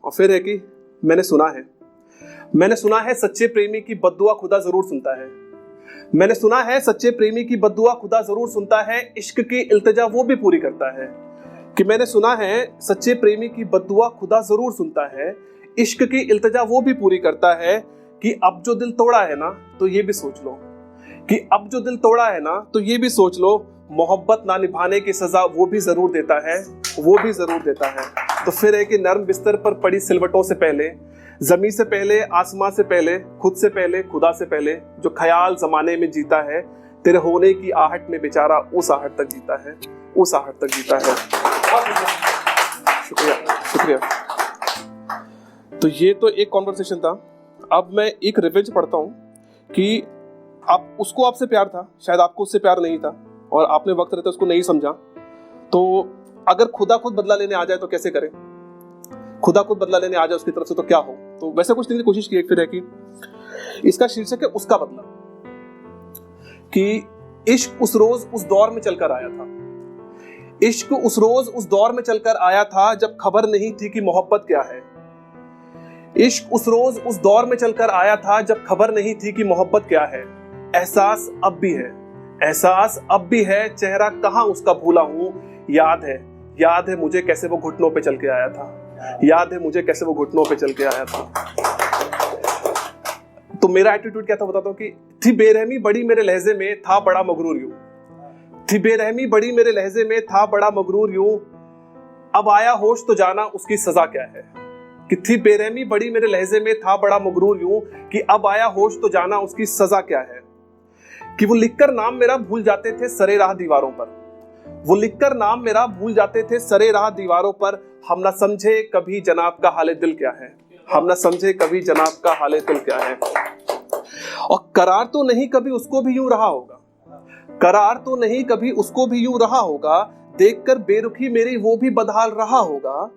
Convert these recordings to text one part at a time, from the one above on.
और फिर है कि मैंने सुना है सच्चे प्रेमी की बद्दुआ खुदा जरूर सुनता है। मैंने सुना है सच्चे प्रेमी की बद्दुआ खुदा जरूर सुनता है, इश्क की इल्तिजा वो भी पूरी करता है। कि मैंने सुना है सच्चे प्रेमी की बद्दुआ खुदा जरूर सुनता है, इश्क की इल्तिजा वो भी पूरी करता है। कि अब जो दिल तोड़ा है ना तो ये भी सोच लो, कि अब जो दिल तोड़ा है ना तो ये भी सोच लो, मोहब्बत ना निभाने की सजा वो भी जरूर देता है, वो भी जरूर देता है। तो फिर है कि नर्म बिस्तर पर पड़ी सिलवटों से पहले, जमीन से पहले, आसमां से पहले, खुद से पहले, खुदा से पहले, जो ख्याल जमाने में जीता है, तेरे होने की आहट में बेचारा उस आहट तक जीता है, उस आहट तक जीता है। शुक्रिया, शुक्रिया। तो ये तो एक कॉन्वर्सेशन था। अब मैं एक रिवेंज पढ़ता हूँ कि उसको आपसे प्यार था, शायद आपको उससे प्यार नहीं था और आपने वक्त रहते उसको नहीं समझा। तो अगर खुदा खुद बदला लेने आ जाए तो कैसे करें? खुदा खुद बदला लेने आ जाए उसकी तरफ से तो क्या हो? तो वैसे कुछ नहीं, कोशिश की फिर है कि इसका शीर्षक है उसका बदला। कि इश्क उस रोज उस दौर में चलकर आया था, इश्क उस रोज उस दौर में चलकर आया था जब खबर नहीं थी कि मोहब्बत क्या है। इश्क उस रोज उस दौर में चलकर आया था जब खबर नहीं थी कि मोहब्बत क्या है। एहसास अब भी है, एहसास अब भी है, चेहरा कहाँ उसका भूला हूँ। याद है मुझे कैसे वो घुटनों पे चल के आया था, याद है मुझे कैसे वो घुटनों पे चल के आया था। तो मेरा एटीट्यूड क्या था बताता हूँ कि थी बेरहमी बड़ी मेरे लहजे में, था बड़ा मगरूर यूं। थी बेरहमी बड़ी मेरे लहजे में, था बड़ा मगरूर यूं। अब आया होश तो जाना उसकी सजा क्या है। कि थी बेरहमी बड़ी मेरे लहजे में, था बड़ा मगरूर यूं। कि अब आया होश तो जाना उसकी सजा क्या है। कि वो लिखकर नाम मेरा भूल जाते थे सरे राह दीवारों पर, वो लिखकर नाम मेरा भूल जाते थे सरे राह दीवारों पर। हम ना समझे कभी जनाब का हाले दिल क्या है, हम ना समझे कभी जनाब का हाले दिल क्या है। और करार तो नहीं कभी उसको भी यूं रहा होगा, करार तो नहीं कभी उसको भी यूं रहा होगा। देखकर बेरुखी मेरी वो भी बदहाल रहा होगा।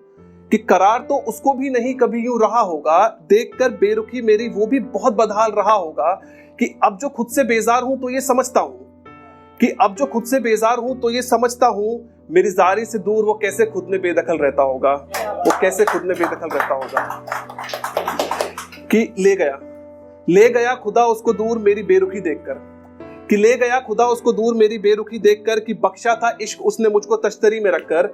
कि करार तो उसको भी नहीं कभी यूं रहा होगा, देखकर बेरुखी मेरी वो भी बहुत बदहाल रहा होगा। कि अब जो खुद से बेजार हूं तो ये समझता हूं, कि अब जो खुद से बेजार हूं तो ये समझता हूं, मेरी जारी से दूर वो कैसे खुद में बेदखल रहता होगा, वो कैसे खुद में बेदखल रहता होगा। कि ले गया खुदा उसको दूर मेरी बेरुखी देखकर, कि ले गया खुदा उसको दूर मेरी बेरुखी देखकर। कि बख्शा था इश्क उसने मुझको तश्तरी में रखकर।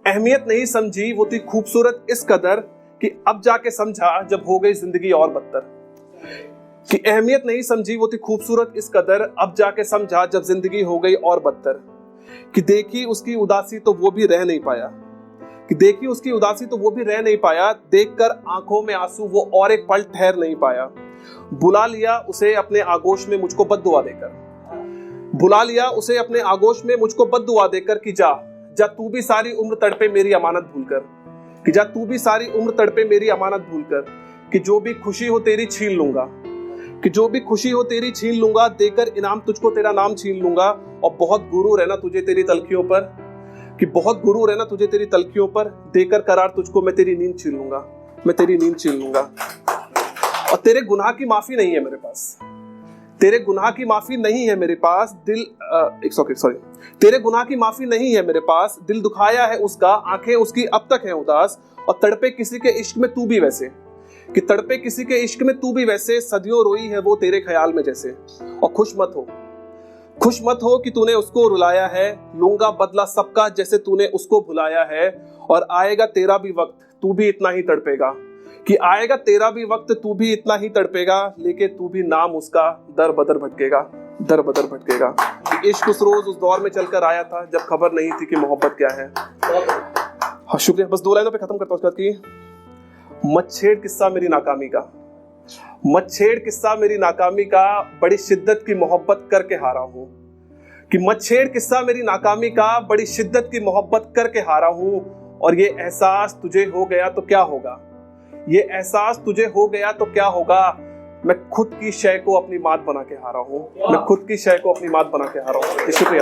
अहमियत नहीं समझी वो थी खूबसूरत इस कदर, कि अब जाके समझा जब हो गई जिंदगी और बदतर। कि अहमियत नहीं समझी वो थी खूबसूरत इस कदर, अब जाके समझा जब जिंदगी हो गई और बदतर। कि देखी उसकी उदासी तो वो भी रह नहीं पाया, कि देखी उसकी उदासी तो वो भी रह नहीं पाया। देखकर आंखों में आंसू वो और एक पल ठहर नहीं पाया। बुला लिया उसे अपने आगोश में मुझको बद्दुआ देकर, बुला लिया उसे अपने आगोश में मुझको बद्दुआ देकर। कि जा तू भी सारी उम्र तड़पे मेरी अमानत भूलकर, कि जा तू भी सारी उम्र तड़पे मेरी अमानत भूलकर। कि जो भी खुशी हो तेरी छीन लूंगा, कि जो भी खुशी हो तेरी छीन लूंगा। देकर इनाम तुझको तेरा नाम छीन लूंगा। और बहुत गुरूर है ना तुझे तेरी तलखियों पर, कि बहुत गुरूर है ना तुझे तेरी तलखियों पर। देकर करार तुझको मैं तेरी नींद छीन लूंगा, मैं तेरी नींद छीन लूंगा। और तेरे गुनाह की माफी नहीं है मेरे पास, तेरे गुनाह की माफी नहीं है मेरे पास। तेरे गुनाह की माफी नहीं है मेरे पास। दिल दुखाया है उसका, आंखें उसकी अब तक हैं उदास। और तड़पे किसी के इश्क में तू भी वैसे, कि तड़पे किसी के इश्क में तू भी वैसे। सदियों रोई है वो तेरे ख्याल में जैसे। और खुश मत हो कि तूने उसको रुलाया है। लूंगा बदला सबका जैसे तूने उसको भुलाया है। और आएगा तेरा भी वक्त तू भी इतना ही तड़पेगा, कि आएगा तेरा भी वक्त तू भी इतना ही तड़पेगा। लेके तू भी नाम उसका दर बदर भटकेगा, दर बदर भटकेगा। कि इश्क उस रोज उस दौर में चलकर आया था जब खबर नहीं थी कि मोहब्बत क्या है। हाँ शुक्रिया। बस 2 लाइनों पे खत्म करता हूँ उसके बाद कि मच्छेड़ किस्सा मेरी नाकामी का, मच्छेड़ किस्सा मेरी नाकामी का। बड़ी शिद्दत की मोहब्बत करके हारा हूँ। कि मच्छेड़ किस्सा मेरी नाकामी का, बड़ी शिद्दत की मोहब्बत करके हारा हूँ। और ये एहसास तुझे हो गया तो क्या होगा, ये एहसास तुझे हो गया तो क्या होगा। मैं खुद की शय को अपनी मात बना के हारा हूँ, मैं खुद की शय को अपनी मात बना के हारा हूँ। शुक्रिया।